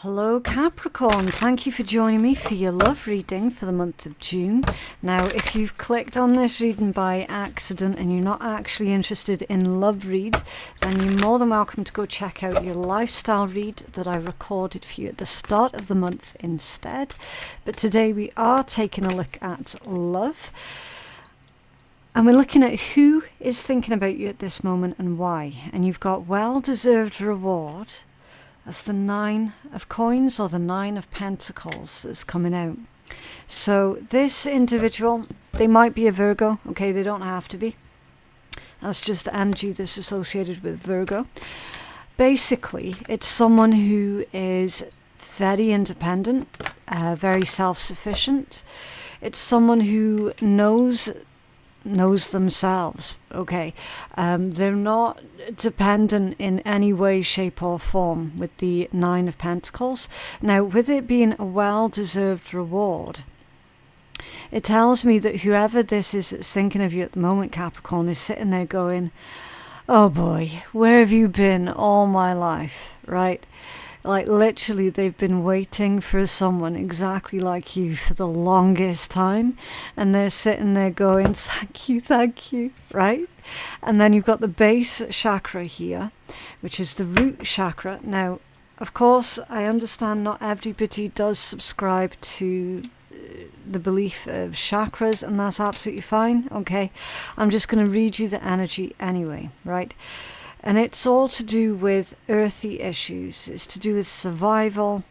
Hello Capricorn, thank you for joining me for your love reading for the month of June. Now if you've clicked on this reading by accident and you're not actually interested in love read, then you're more than welcome to go check out your lifestyle read that I recorded for you at the start of the month instead. But today we are taking a look at love. And we're looking at who is thinking about you at this moment and why. And you've got well-deserved reward. That's the 9 of coins or the 9 of pentacles that's coming out. So this individual, they might be a Virgo. Okay, they don't have to be. That's just the energy that's associated with Virgo. Basically, it's someone who is very independent, very self-sufficient. It's someone who knows themselves. Okay, they're not dependent in any way, shape or form with the 9 of pentacles. Now with it being a well-deserved reward, it tells me that whoever this is that's thinking of you at the moment, Capricorn, is sitting there going, oh boy, where have you been all my life, right? Like literally they've been waiting for someone exactly like you for the longest time, and they're sitting there going, thank you, right? And then you've got the base chakra here, which is the root chakra. Now, of course, I understand not everybody does subscribe to the belief of chakras, and that's absolutely fine, okay? I'm just going to read you the energy anyway, right? And it's all to do with earthy issues. It's to do with survival,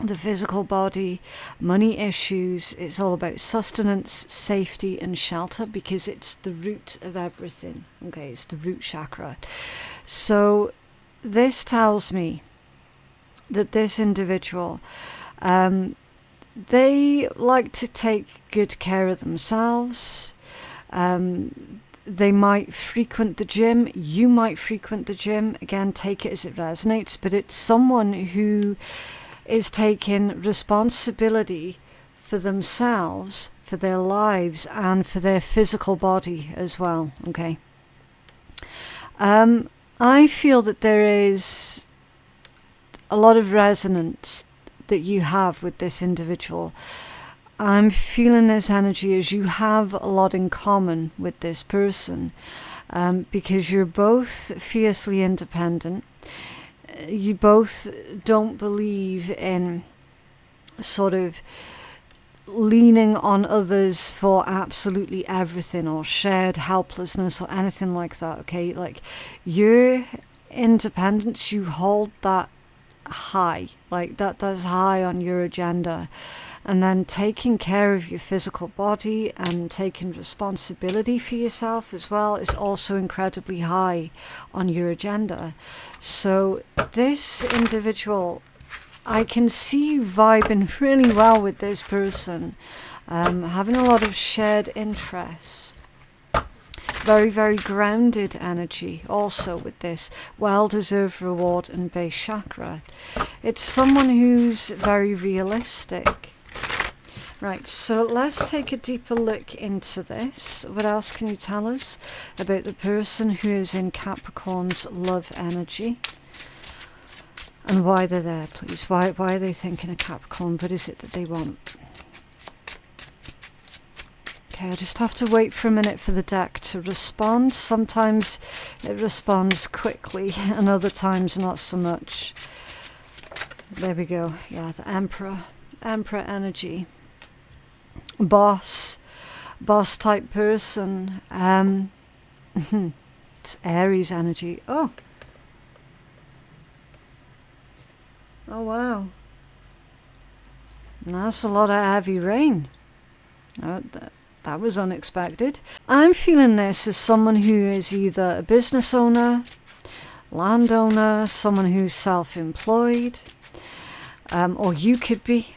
the physical body, money issues. It's all about sustenance, safety and shelter, because it's the root of everything. Okay, it's the root chakra. So this tells me that this individual, they like to take good care of themselves. They might frequent the gym. You might frequent the gym. Again, take it as it resonates. But it's someone who is taking responsibility for themselves, for their lives, and for their physical body as well. Okay. I feel that there is a lot of resonance that you have with this individual. I'm feeling this energy as you have a lot in common with this person, because you're both fiercely independent. You both don't believe in sort of leaning on others for absolutely everything, or shared helplessness or anything like that. Okay, like your independence, you hold that high, like that's high on your agenda. And then taking care of your physical body and taking responsibility for yourself as well is also incredibly high on your agenda. So this individual, I can see you vibing really well with this person, having a lot of shared interests. Very, very grounded energy also with this well-deserved reward and base chakra. It's someone who's very realistic. Right, so let's take a deeper look into this. What else can you tell us about the person who is in Capricorn's love energy? And why they're there, please. Why are they thinking of Capricorn? What is it that they want? Okay, I just have to wait for a minute for the deck to respond. Sometimes it responds quickly and other times not so much. There we go. Yeah, the Emperor energy. Boss type person. It's Aries energy. Oh wow, that's a lot of heavy rain. That was unexpected. I'm feeling this as someone who is either a business owner, landowner, someone who's self-employed, or you could be.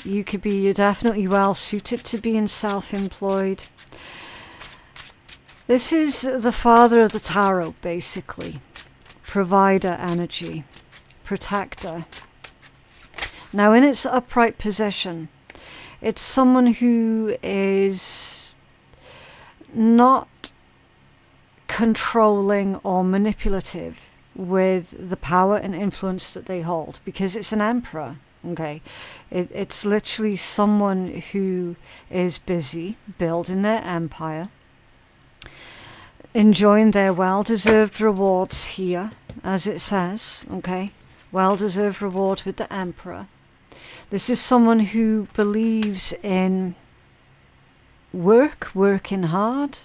You're definitely well suited to being self-employed. This is the father of the tarot, basically. Provider energy. Protector. Now in its upright position, it's someone who is not controlling or manipulative. with the power and influence that they hold, because it's an emperor. Okay, it's literally someone who is busy building their empire, enjoying their well-deserved rewards here, as it says. Okay, well-deserved reward with the emperor. This is someone who believes in working hard,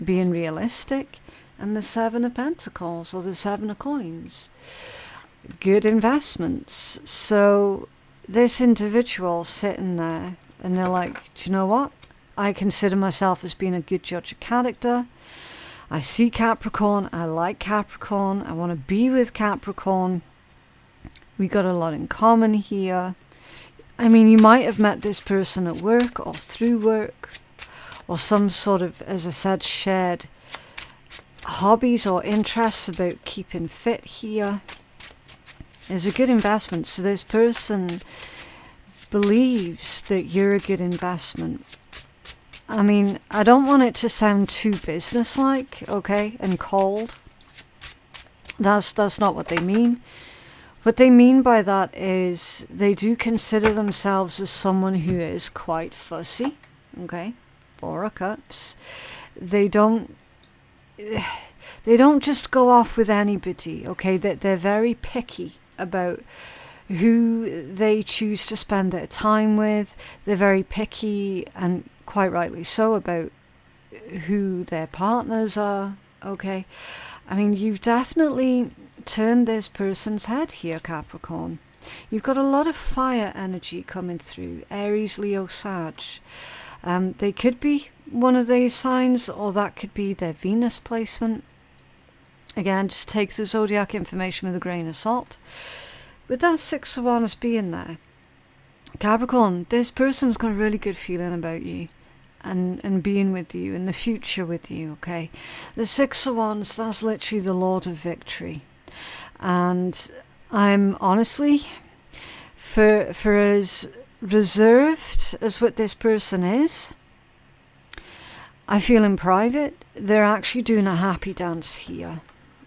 being realistic, and the Seven of Pentacles, or the Seven of Coins. Good investments. So this individual sitting there, and they're like, do you know what? I consider myself as being a good judge of character. I see Capricorn. I like Capricorn. I want to be with Capricorn. We got a lot in common here. I mean, you might have met this person at work or through work, or some sort of, as I said, shared hobbies or interests about keeping fit here. Is a good investment. So this person believes that you're a good investment. I mean, I don't want it to sound too businesslike, okay, and cold. That's not what they mean. What they mean by that is they do consider themselves as someone who is quite fussy, okay, Four of Cups. They don't just go off with anybody, okay, they're very picky about who they choose to spend their time with. They're very picky, and quite rightly so, about who their partners are, okay. I mean, you've definitely turned this person's head here, Capricorn. You've got a lot of fire energy coming through, Aries, Leo, Sag. They could be one of these signs, or that could be their Venus placement. Again, just take the zodiac information with a grain of salt. With that Six of Wands being there, Capricorn, this person's got a really good feeling about you and being with you, in the future with you, okay? The Six of Wands, that's literally the Lord of Victory. And I'm honestly, for as reserved as what this person is, I feel in private, they're actually doing a happy dance here.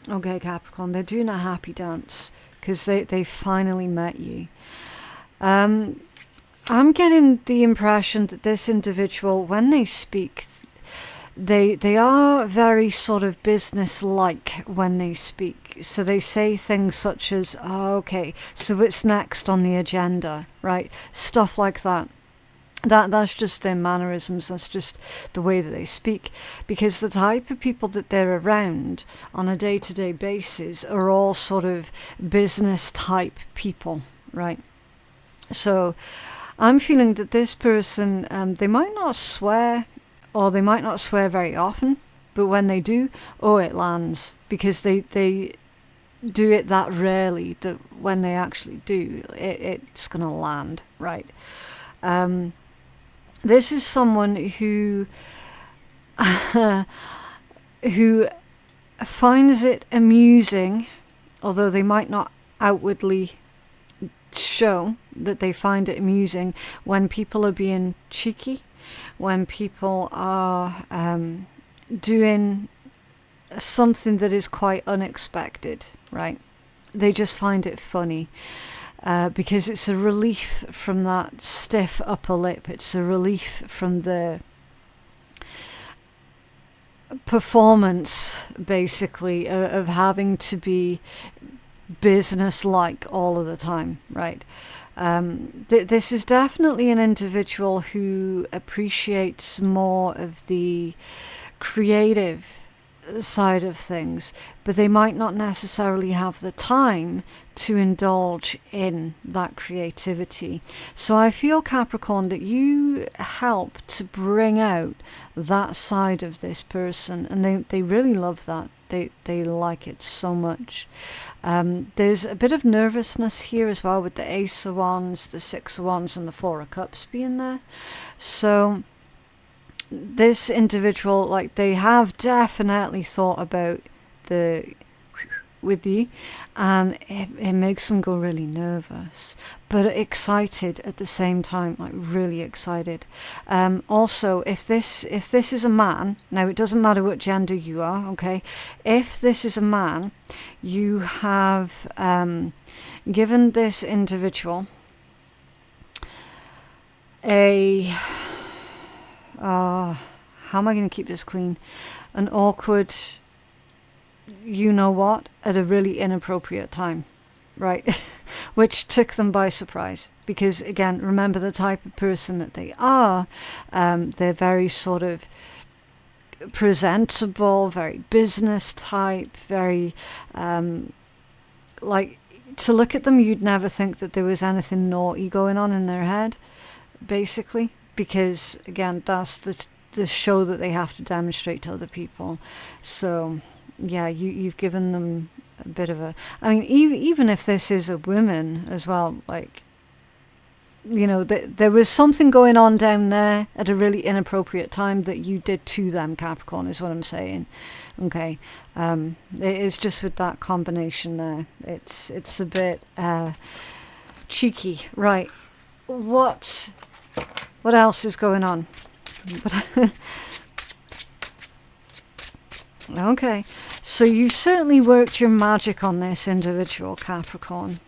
Okay, Capricorn, they're doing a happy dance because they finally met you. I'm getting the impression that this individual, when they speak, they are very sort of business-like when they speak. So they say things such as, oh, okay, so what's next on the agenda, right? Stuff like that. That's just their mannerisms. That's just the way that they speak. Because the type of people that they're around on a day-to-day basis are all sort of business-type people, right? So I'm feeling that this person, they might not swear, or they might not swear very often, but when they do, oh, it lands. Because they do it that rarely that when they actually do, it's going to land, right? This is someone who who finds it amusing, although they might not outwardly show that they find it amusing, when people are being cheeky, when people are doing something that is quite unexpected, right? They just find it funny. Because it's a relief from that stiff upper lip. It's a relief from the performance, basically, of having to be business-like all of the time, right? This is definitely an individual who appreciates more of the creative side of things, but they might not necessarily have the time to indulge in that creativity. So I feel, Capricorn, that you help to bring out that side of this person, and they really love that. They like it so much. There's a bit of nervousness here as well with the Ace of Wands, the Six of Wands, and the Four of Cups being there. So this individual, like, they have definitely thought about the with you, and it makes them go really nervous, but excited at the same time, like really excited. Also, if this is a man, now it doesn't matter what gender you are, okay? If this is a man, you have given this individual a how am I going to keep this clean? An awkward, you know what, at a really inappropriate time, right? Which took them by surprise, because again, remember the type of person that they are. They're very sort of presentable, very business type, very like, to look at them, you'd never think that there was anything naughty going on in their head, basically, because again, that's the show that they have to demonstrate to other people. So yeah, you've given them a bit of a, I mean, even if this is a woman as well, like, you know, there was something going on down there at a really inappropriate time that you did to them, Capricorn, is what I'm saying. Okay, it is just with that combination there. It's a bit cheeky, right? What else is going on? Okay, so you certainly worked your magic on this individual, Capricorn.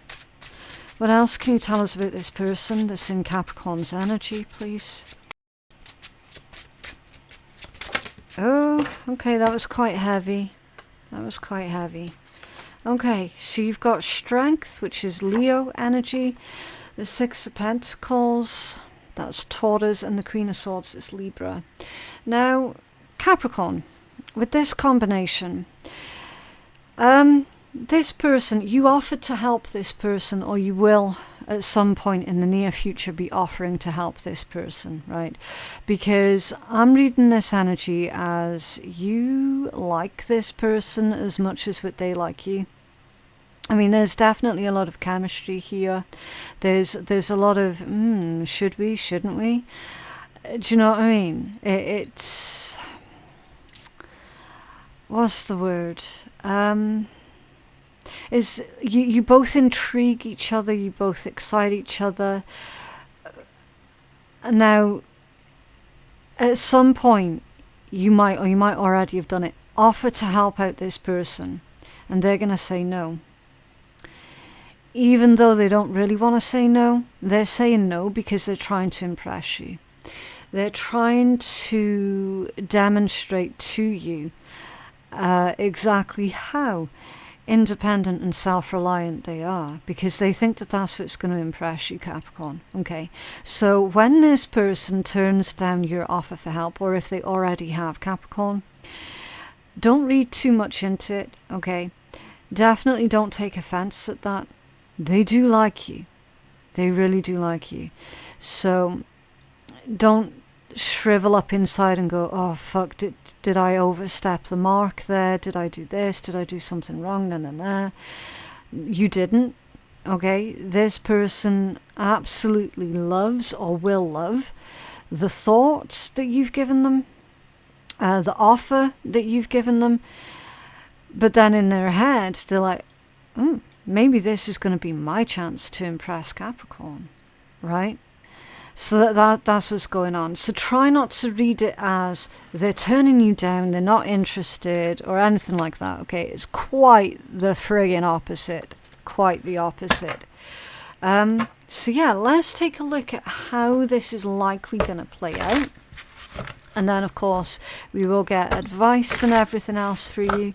What else can you tell us about this person that's in Capricorn's energy, please? Oh, okay, that was quite heavy. That was quite heavy. Okay, so you've got Strength, which is Leo energy. The Six of Pentacles, that's Taurus, and the Queen of Swords is Libra. Now, Capricorn, with this combination, this person, you offered to help this person, or you will at some point in the near future be offering to help this person, right? Because I'm reading this energy as you like this person as much as what they like you. I mean, there's definitely a lot of chemistry here. There's a lot of, should we, shouldn't we? Do you know what I mean? It's, what's the word? Is you both intrigue each other, you both excite each other. Now, at some point, you might already have done it, offer to help out this person, and they're going to say no. Even though they don't really want to say no, they're saying no because they're trying to impress you. They're trying to demonstrate to you exactly how independent and self-reliant they are, because they think that that's what's going to impress you, Capricorn. Okay, so when this person turns down your offer for help, or if they already have, Capricorn, don't read too much into it. Okay, definitely don't take offense at that. They do like you. They really do like you. So don't shrivel up inside and go, oh fuck, did I overstep the mark there? Did I do this? Did I do something wrong? No. You didn't. Okay, this person absolutely loves, or will love, the thoughts that you've given them, the offer that you've given them. But then in their heads, they're like, maybe this is going to be my chance to impress Capricorn, right? So that's what's going on. So try not to read it as they're turning you down, they're not interested, or anything like that, okay? It's quite the friggin' opposite. Quite the opposite. So yeah, let's take a look at how this is likely going to play out. And then, of course, we will get advice and everything else for you.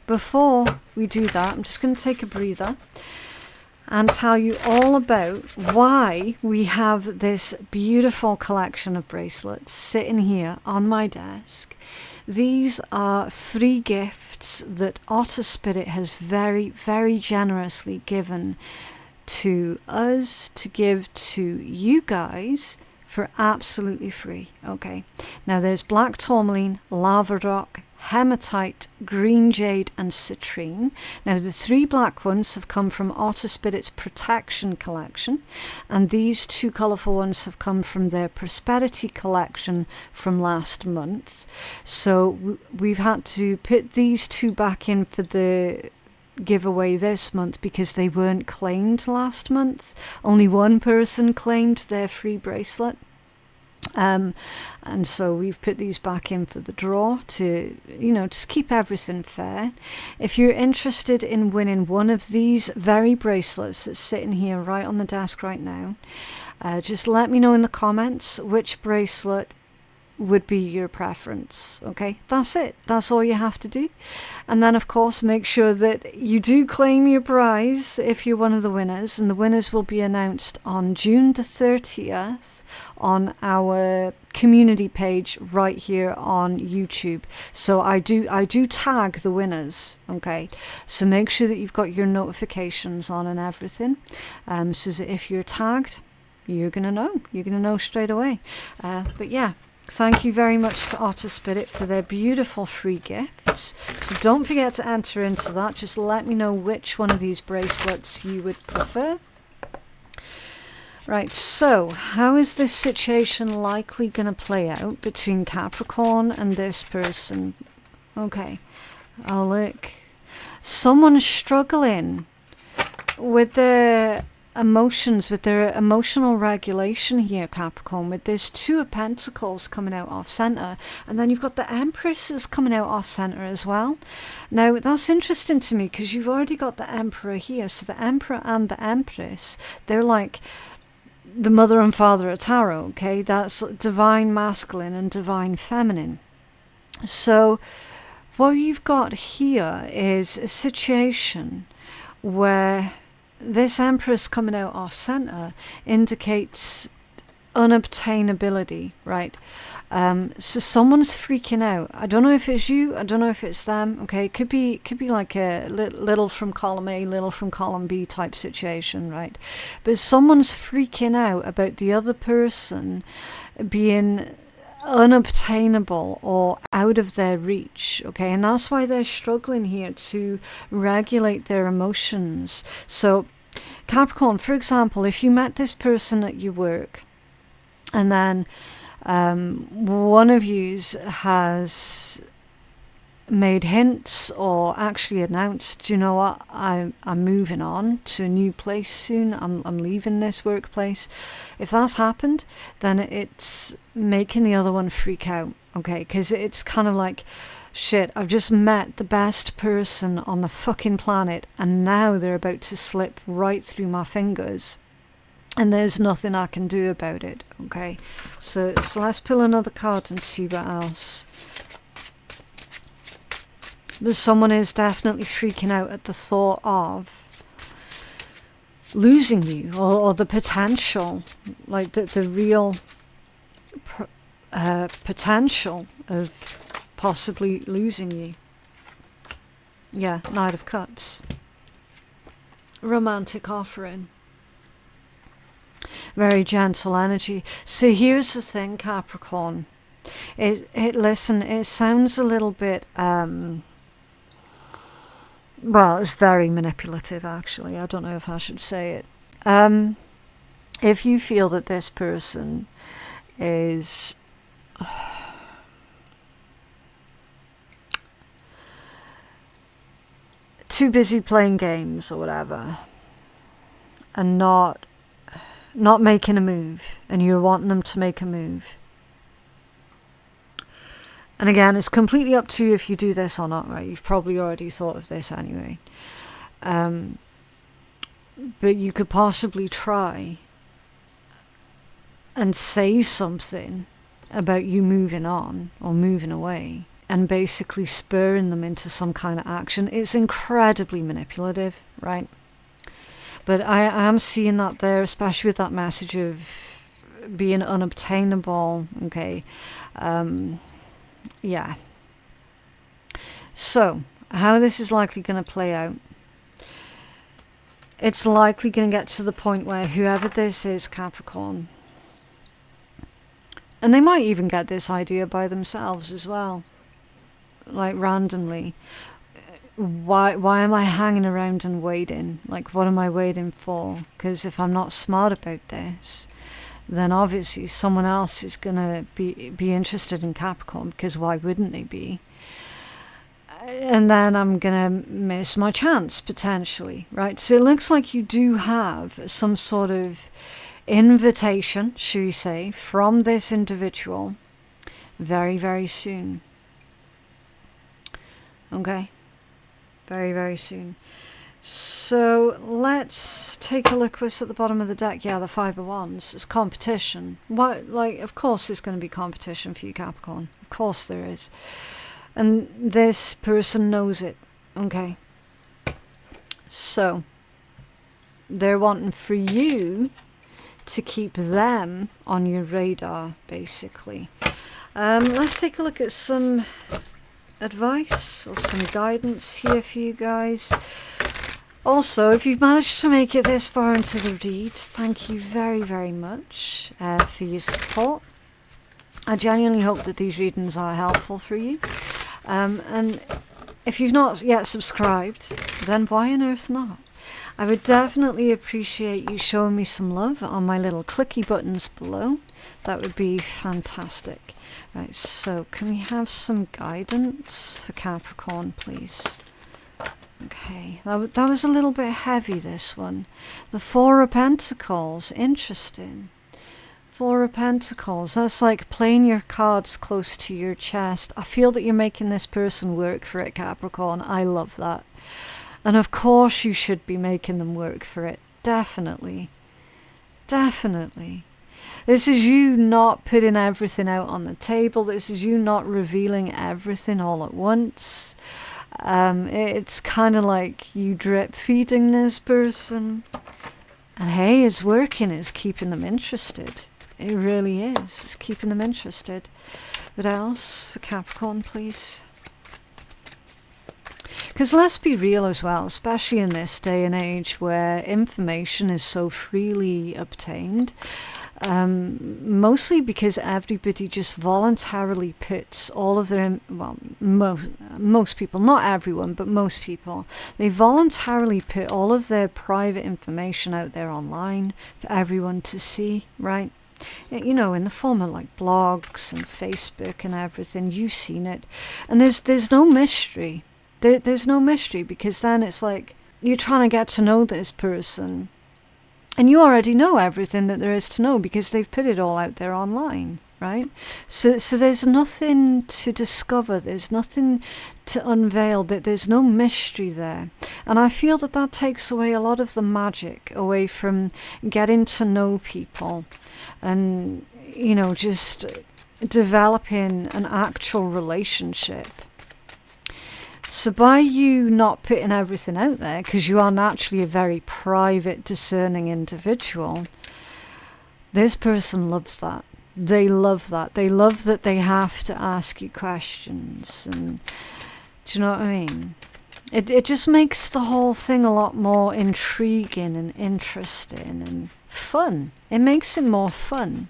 Before we do that, I'm just going to take a breather and tell you all about why we have this beautiful collection of bracelets sitting here on my desk. These are free gifts that Otter Spirit has very, very generously given to us to give to you guys for absolutely free. Okay, now there's black tourmaline, lava rock, hematite, green jade and citrine. Now the three black ones have come from Otter Spirit's protection collection, and these two colourful ones have come from their prosperity collection from last month. So we've had to put these two back in for the giveaway this month because they weren't claimed last month. Only one person claimed their free bracelet. And so we've put these back in for the draw to, just keep everything fair. If you're interested in winning one of these very bracelets that's sitting here right on the desk right now, just let me know in the comments which bracelet would be your preference. Okay, that's it. That's all you have to do. And then, of course, make sure that you do claim your prize if you're one of the winners. And the winners will be announced on June the 30th on our community page right here on YouTube. So I do tag the winners. Okay, so make sure that you've got your notifications on and everything, so that if you're tagged, you're gonna know straight away. But yeah, thank you very much to Otter Spirit for their beautiful free gifts. So don't forget to enter into that. Just let me know which one of these bracelets you would prefer. Right, so how is this situation likely going to play out between Capricorn and this person? Okay, oh look, someone's struggling with their emotions, with their emotional regulation here, Capricorn, with this Two of Pentacles coming out off center, and then you've got the Empresses coming out off center as well. Now that's interesting to me because you've already got the Emperor here, so the Emperor and the Empress, they're like the mother and father of tarot. Okay, that's divine masculine and divine feminine. So what you've got here is a situation where this Empress coming out off center indicates unobtainability, right? So someone's freaking out. I don't know if it's you, I don't know if it's them. Okay, it could be like a little from column A, little from column B type situation, right? But someone's freaking out about the other person being unobtainable or out of their reach. Okay, and that's why they're struggling here to regulate their emotions. So Capricorn, for example, if you met this person at your work and then one of you has made hints or actually announced, you know what, I'm moving on to a new place soon, I'm leaving this workplace. If that's happened, then it's making the other one freak out, okay? Because it's kind of like, shit, I've just met the best person on the fucking planet and now they're about to slip right through my fingers and there's nothing I can do about it. Okay, so let's pull another card and see what else. But someone is definitely freaking out at the thought of losing you, or the potential, like the real potential of possibly losing you. Yeah, Knight of Cups. Romantic offering. Very gentle energy. So here's the thing, Capricorn. Listen, it sounds a little bit well, it's very manipulative, actually. I don't know if I should say it. If you feel that this person is too busy playing games or whatever and not making a move, and you're wanting them to make a move, and again, it's completely up to you if you do this or not, right? You've probably already thought of this anyway. But you could possibly try and say something about you moving on or moving away and basically spurring them into some kind of action. It's incredibly manipulative, right? But I am seeing that there, especially with that message of being unobtainable, okay? Yeah. So, how this is likely going to play out. It's likely going to get to the point where whoever this is, Capricorn, and they might even get this idea by themselves as well, like randomly. Why am I hanging around and waiting? Like, what am I waiting for? Because if I'm not smart about this, then obviously someone else is going to be interested in Capricorn, because why wouldn't they be? and then I'm going to miss my chance, potentially, right? So it looks like you do have some sort of invitation, should we say, from this individual very, very soon. Okay? Very, very soon. So let's take a look what's at the bottom of the deck. Yeah, the Five of Wands. It's competition. What, like, of course there's going to be competition for you, Capricorn. Of course there is. And this person knows it. Okay. So they're wanting for you to keep them on your radar, basically. Let's take a look at some advice or some guidance here for you guys. Also, if you've managed to make it this far into the read, thank you very, very much for your support. I genuinely hope that these readings are helpful for you. And if you've not yet subscribed, then why on earth not? I would definitely appreciate you showing me some love on my little clicky buttons below. That would be fantastic. Right, so can we have some guidance for Capricorn, please? Okay, that was a little bit heavy, this one. The Four of Pentacles, interesting. Four of Pentacles, that's like playing your cards close to your chest. I feel that you're making this person work for it, Capricorn. I love that. And of course you should be making them work for it. Definitely. Definitely. This is you not putting everything out on the table. This is you not revealing everything all at once. It's kind of like you drip feeding this person. And hey, it's working. It's keeping them interested. It really is. It's keeping them interested. What else for Capricorn, please? Because let's be real as well, especially in this day and age where information is so freely obtained, mostly because everybody just voluntarily puts all of their, well, most people, not everyone, but most people, they voluntarily put all of their private information out there online for everyone to see, right? You know, in the form of like blogs and Facebook and everything. You've seen it. And there's no mystery. There's no mystery, because then it's like you're trying to get to know this person and you already know everything that there is to know because they've put it all out there online, right? So there's nothing to discover, there's nothing to unveil, that there's no mystery there. And I feel that that takes away a lot of the magic away from getting to know people and, you know, just developing an actual relationship. So by you not putting everything out there, because you are naturally a very private, discerning individual, this person loves that. They love that. They love that they have to ask you questions. And do you know what I mean? It just makes the whole thing a lot more intriguing and interesting and fun. It makes it more fun.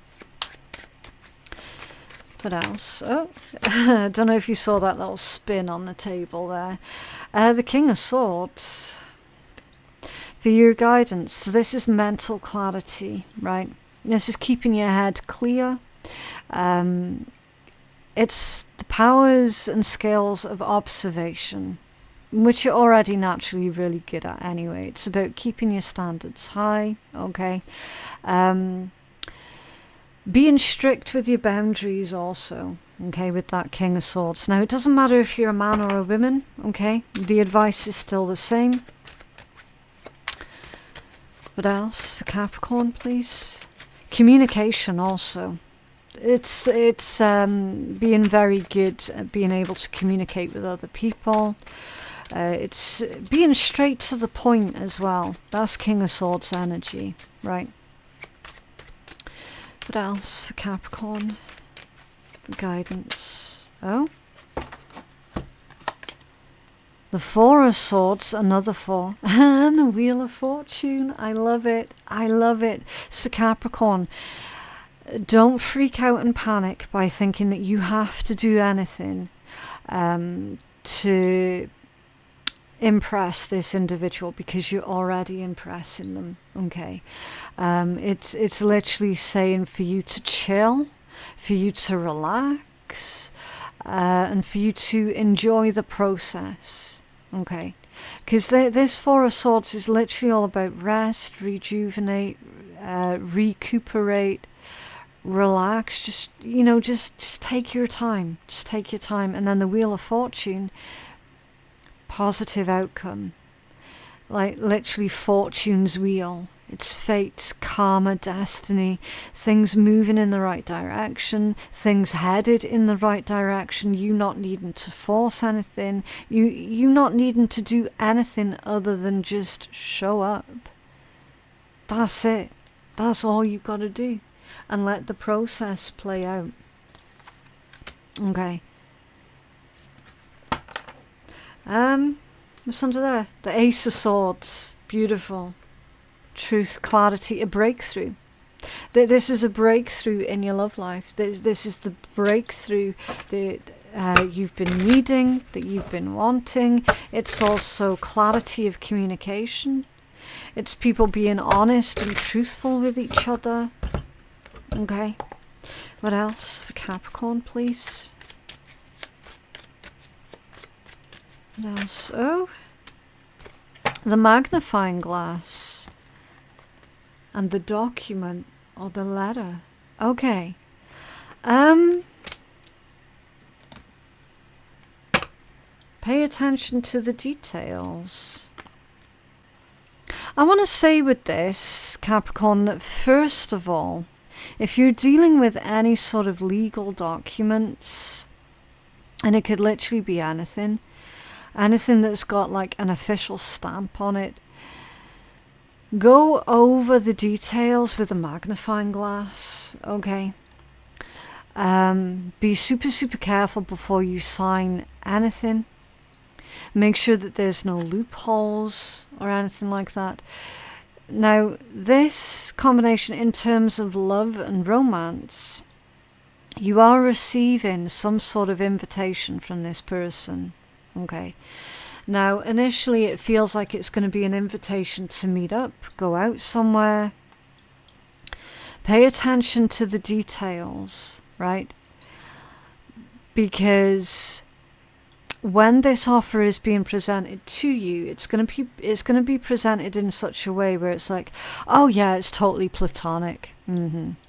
What else? Oh, I don't know if you saw that little spin on the table there. The King of Swords. For your guidance, so this is mental clarity, right? This is keeping your head clear. It's the powers and skills of observation, which you're already naturally really good at anyway. It's about keeping your standards high, okay? Being strict with your boundaries also, okay, with that King of Swords. Now, it doesn't matter if you're a man or a woman, okay? The advice is still the same. What else for Capricorn, please? Communication also. It's being very good at being able to communicate with other people. It's being straight to the point as well. That's King of Swords energy, right? What else for Capricorn? Guidance. Oh. The Four of Swords, another four. And the Wheel of Fortune. I love it. I love it. So Capricorn, don't freak out and panic by thinking that you have to do anything to impress this individual, because you're already impressing them, okay? It's literally saying for you to chill, for you to relax, and for you to enjoy the process, okay? Because this Four of Swords is literally all about rest, rejuvenate, recuperate, relax. Just, just take your time. Just take your time. And then the Wheel of Fortune, positive outcome. Like literally fortune's wheel. It's fate's karma, destiny, things moving in the right direction, things headed in the right direction, you not needing to force anything, you not needing to do anything other than just show up. That's it. That's all you've got to do. And let the process play out. Okay. What's under there? The Ace of Swords. Beautiful. Truth, clarity, a breakthrough. This is a breakthrough in your love life. This is the breakthrough that you've been needing, that you've been wanting. It's also clarity of communication. It's people being honest and truthful with each other. Okay. What else for Capricorn, please? What else? Oh, the magnifying glass. And the document or the letter. Okay. Pay attention to the details. I want to say with this, Capricorn, that first of all, if you're dealing with any sort of legal documents, and it could literally be anything that's got like an official stamp on it, go over the details with a magnifying glass, okay? Be super, super careful before you sign anything. Make sure that there's no loopholes or anything like that. Now, this combination in terms of love and romance, you are receiving some sort of invitation from this person, okay? Now, initially it feels like it's going to be an invitation to meet up, go out somewhere. Pay attention to the details, right? Because when this offer is being presented to you, it's going to be presented in such a way where it's like, oh yeah, it's totally platonic.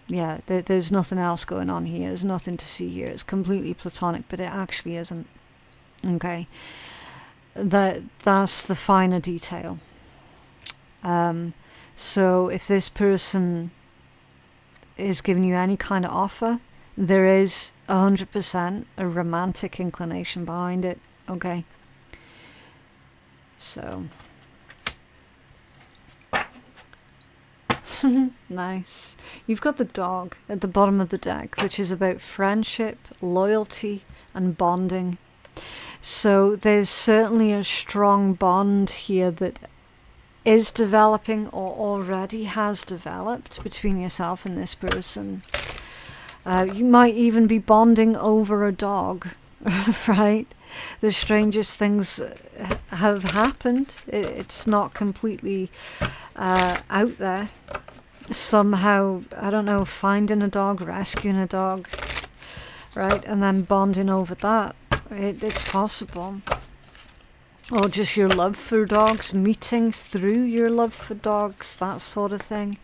Yeah, there's nothing else going on here. There's nothing to see here. It's completely platonic, but it actually isn't. Okay. That's the finer detail. So if this person is giving you any kind of offer, there is 100% a romantic inclination behind it. Okay. So nice. You've got the dog at the bottom of the deck, which is about friendship, loyalty, and bonding. So there's certainly a strong bond here that is developing or already has developed between yourself and this person. You might even be bonding over a dog, right? The strangest things have happened. It's not completely out there. Somehow, I don't know, finding a dog, rescuing a dog, right? And then bonding over that. It's possible. Or just your love for dogs, meeting through your love for dogs, that sort of thing.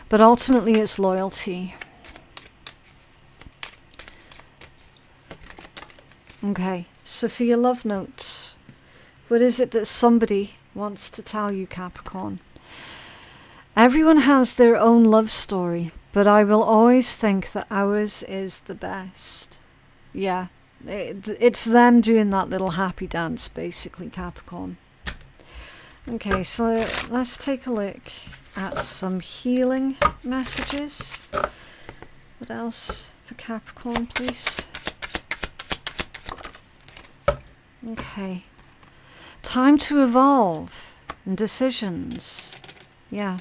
But ultimately it's loyalty. Okay, so for your love notes, what is it that somebody wants to tell you, Capricorn? Everyone has their own love story, but I will always think that ours is the best. Yeah. It's them doing that little happy dance, basically, Capricorn. Okay, so let's take a look at some healing messages. What else for Capricorn, please? Okay. Time to evolve and decisions. Yeah.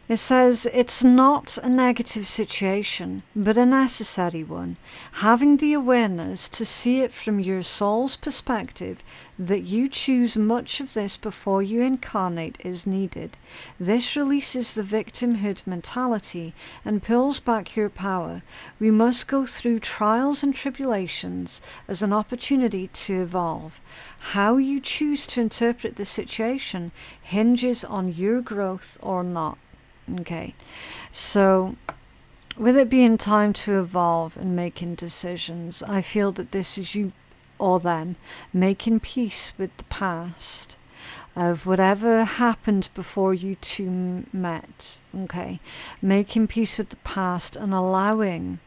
It says it's not a negative situation, but a necessary one. Having the awareness to see it from your soul's perspective, that you choose much of this before you incarnate is needed. This releases the victimhood mentality and pulls back your power. We must go through trials and tribulations as an opportunity to evolve. How you choose to interpret the situation hinges on your growth or not. Okay, so with it being time to evolve and making decisions, I feel that this is you or them making peace with the past of whatever happened before you two met. Okay, making peace with the past and allowing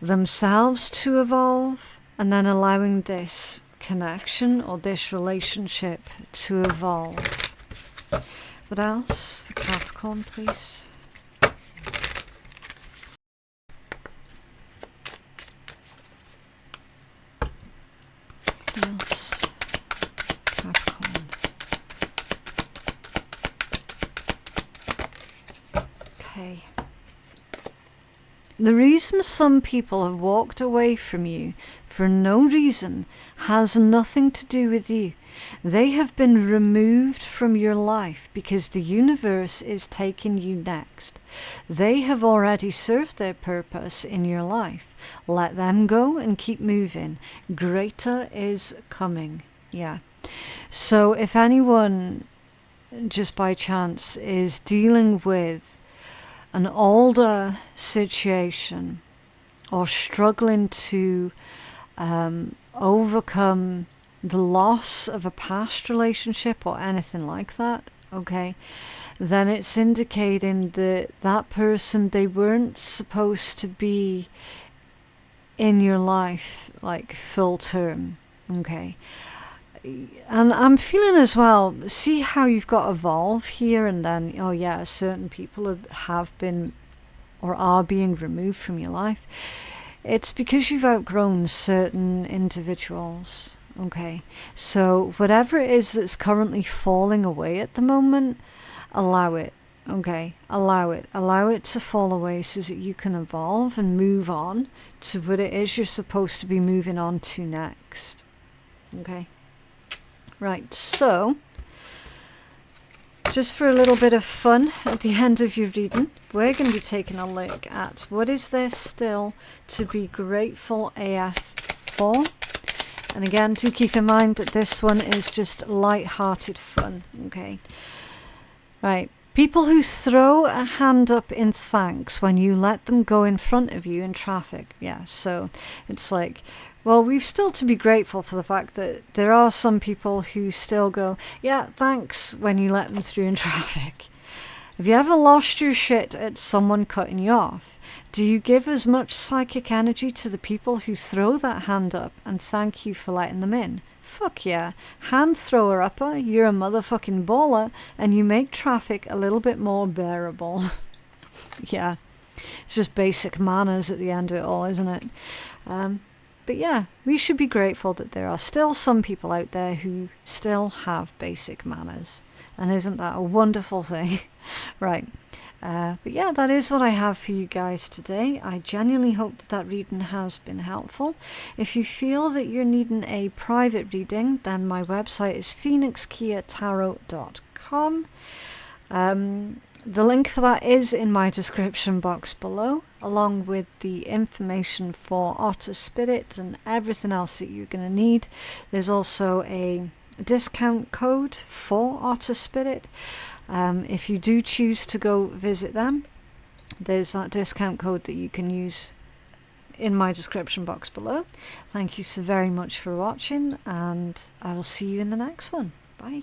themselves to evolve, and then allowing this connection or this relationship to evolve. What else for Capricorn, please? What else? Capricorn. Okay. The reason some people have walked away from you for no reason has nothing to do with you. They have been removed from your life because the universe is taking you next. They have already served their purpose in your life. Let them go and keep moving. Greater is coming. Yeah. So if anyone, just by chance, is dealing with an older situation or struggling to overcome the loss of a past relationship or anything like that, okay, then it's indicating that that person, they weren't supposed to be in your life like full term, okay. And I'm feeling as well, see how you've got evolve here, and then, oh yeah, certain people have been or are being removed from your life. It's because you've outgrown certain individuals. Okay, so whatever it is that's currently falling away at the moment, allow it. Okay, allow it to fall away so that you can evolve and move on to what it is you're supposed to be moving on to next. Okay, right, so just for a little bit of fun at the end of your reading, we're going to be taking a look at what is there still to be grateful AF for. And again, do keep in mind that this one is just light-hearted fun, okay? Right, people who throw a hand up in thanks when you let them go in front of you in traffic. Yeah, so it's like, well, we've still to be grateful for the fact that there are some people who still go, yeah, thanks, when you let them through in traffic. Have you ever lost your shit at someone cutting you off? Do you give as much psychic energy to the people who throw that hand up and thank you for letting them in? Fuck yeah. Hand thrower upper, you're a motherfucking baller, and you make traffic a little bit more bearable. Yeah. It's just basic manners at the end of it all, isn't it? But yeah, we should be grateful that there are still some people out there who still have basic manners. And isn't that a wonderful thing? Right. But yeah, that is what I have for you guys today. I genuinely hope that that reading has been helpful. If you feel that you're needing a private reading, then my website is phoenixkeiatarot.com. The link for that is in my description box below, along with the information for Otter Spirit and everything else that you're going to need. There's also a discount code for Otter Spirit. If you do choose to go visit them, there's that discount code that you can use in my description box below. Thank you so very much for watching, and I will see you in the next one. Bye.